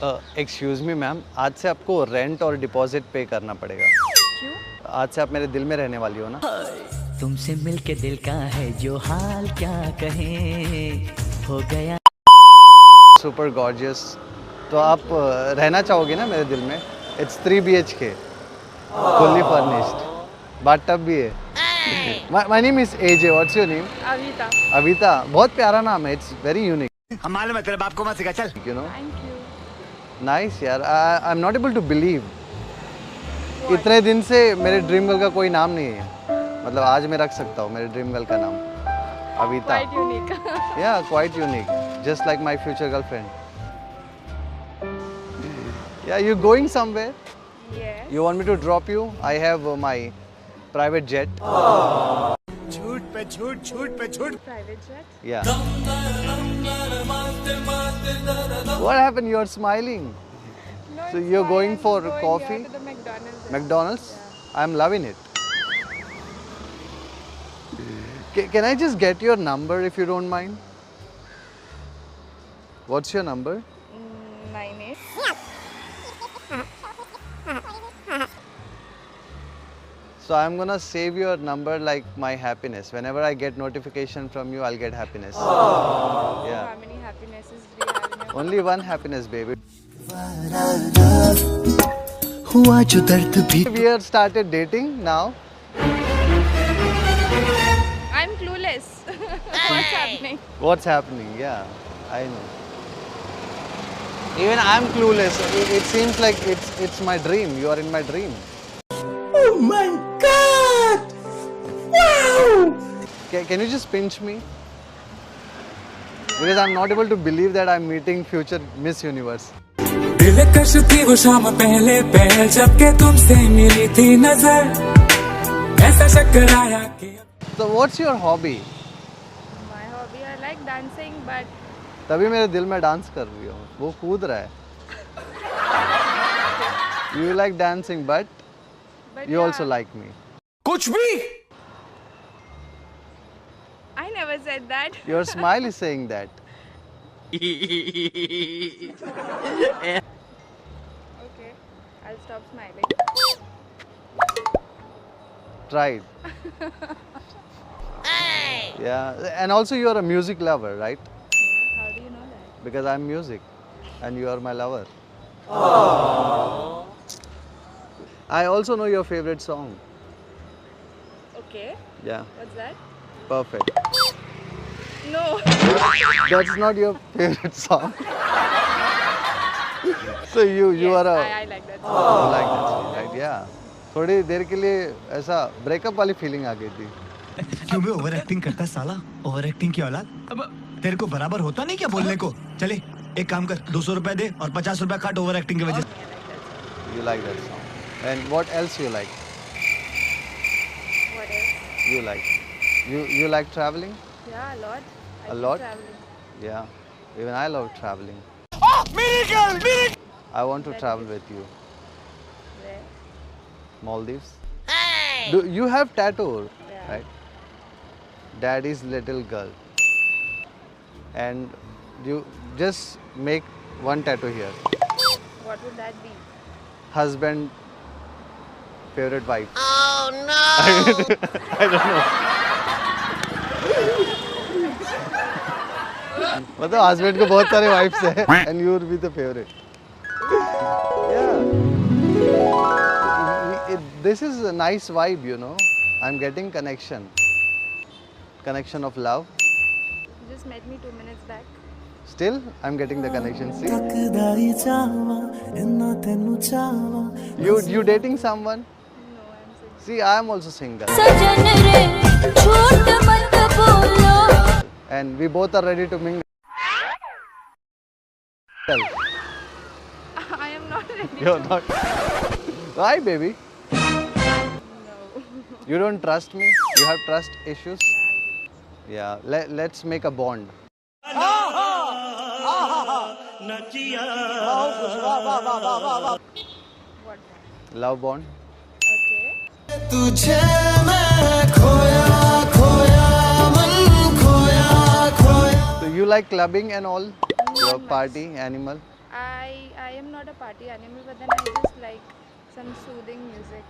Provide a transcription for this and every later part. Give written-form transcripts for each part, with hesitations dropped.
Excuse me ma'am, आज से आपको रेंट और डिपॉजिट पे करना पड़ेगा। क्यों? आज से आप मेरे दिल में रहने वाली हो ना। तुमसे मिलके दिल का है जो हाल क्या कहें हो गया। Super gorgeous. तो आप रहना चाहोगे ना मेरे दिल में। It's 3 BHK, fully furnished, bathtub भी है। My name is AJ, what's your name? Avita. Avita, बहुत प्यारा नाम है, इट्स वेरी यूनिक। हम मालूम है तेरे बाप को मत सिखा, चल। You know, thank you. Nice यार। I am not able to believe, इतने दिन से मेरे ड्रीम गर्ल का कोई नाम नहीं है। मतलब आज मैं रख सकता हूँ मेरे ड्रीम गर्ल का नाम अविता। Quite unique. Yeah, quite unique, just like my future girlfriend. Yeah, you going somewhere? Yes. You want me to drop you? I have my private jet. झूठ पे झूठ, झूठ पे झूठ। Private jet. Yeah. What happened? You are smiling. No, So it's you're fine. going I'm for just coffee? here to the McDonald's. McDonald's? I'm loving it. Can I just get your number if you don't mind? What's your number? 98. So I'm gonna save your number like my happiness. Whenever I get notification from you, I'll get happiness. Yeah. How many happinesses do you have in your Only one happiness, baby. हुआ जो दर्द भी We are started dating now. I'm clueless. What's happening? What's happening? Yeah, I know. Even I'm clueless. It seems like it's my dream. You are in my dream. Oh my God! Wow! Can you just pinch me? Because I'm not able to believe that I'm meeting future Miss Universe. दिलकश थी वो शाम पहले पहल जब के तुमसे मिली थी नजर ऐसा चक्कर आया कि So what's your hobby? My hobby, I like dancing, but तभी मेरे दिल में डांस कर रही हो। वो कूद रहा है। You like dancing, but you yeah, also like me. कुछ भी। I never said that. Your smile is saying that. Okay, I'll stop smiling. Try it. Yeah, and also you are a music lover, right? Yeah, how do you know that? Because I'm music, and you are my lover. I also know your favorite song. Okay, Yeah, what's that? perfect. No. That's not your favorite song. So you Yes, are a I like that. you like that song, right? Yeah. थोड़ी देर के लिए ऐसा breakup वाली feeling आ गई थी। क्यों बे over acting करता साला? ओवर एक्टिंग की औलाद। अब तेरे को बराबर होता नहीं क्या बोलने को? चले एक काम कर, 200 रुपए दे और 50 रुपए काट ओवर एक्टिंग की वजह से। You like that song. And what else you like? What else? You like? You like traveling? Yeah, a lot. I A keep lot? traveling. Yeah. Even I love traveling. Miracle! I want to travel with you. Where? Maldives. Do you have tattoo, Yeah. right? Daddy's little girl. And you just make one tattoo here. What would that be? Husband, favorite wife. Oh no! I don't know. मतलब husband को बहुत सारे wives हैं, and you will be the favorite. Yeah. This is a nice vibe, you know. I'm getting connection. Connection of love. You just met me 2 minutes back. Still, I'm getting the connection. See? You dating someone? No, I'm single. See, I am also single. And we both are ready to mingle. I am not ready. You're not. Why, baby? No. You don't trust me? You have trust issues? Yeah, let's make a bond. What? Love bond? Okay. तुझे मैं खोया खोया मन खोया खोया So you like clubbing and all? You're a party animal? I am not a party animal, but then I just like some soothing music.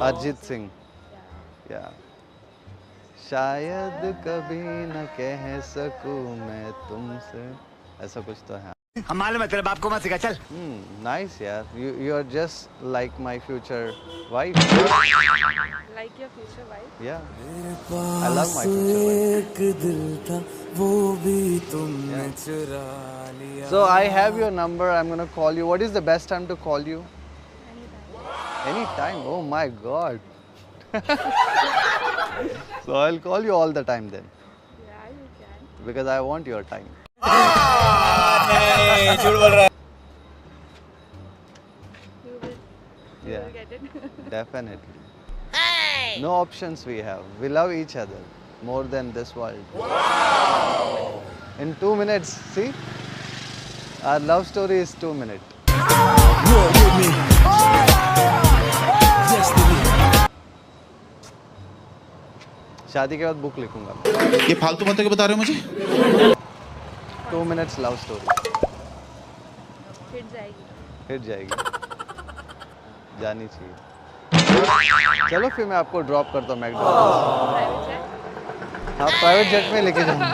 Arijit Singh. Yeah. या शायद कभी न कह सकूं मैं तुमसे, ऐसा कुछ तो है. हम मालूम है तेरे बाप को मत सिखा चल. नाइस यार. You are just like my future wife. Like your future wife. Yeah, I love my future wife. एक दिल था वो भी तुमने चुरा लिया. So I have your number. I'm gonna call you. What is the best time to call you? Anytime. Anytime. Oh my God. So I'll call you all the time then, Yeah, you can. because I want your time. You will Yeah, get it. definitely. No options we have. We love each other more than this world. In 2 minutes, see? Our love story is 2 minutes. शादी के बाद book लिखूंगा. ये फालतू बातें क्यों बता रहे हो मुझे? 2 minutes love story. Hit जाएगी. हिट जाएगी. जानी चाहिए. चलो फिर मैं आपको ड्रॉप करता हूँ मैकडॉनल्ड्स. Private jet. हाँ, प्राइवेट जेट में लेके जाऊंगा.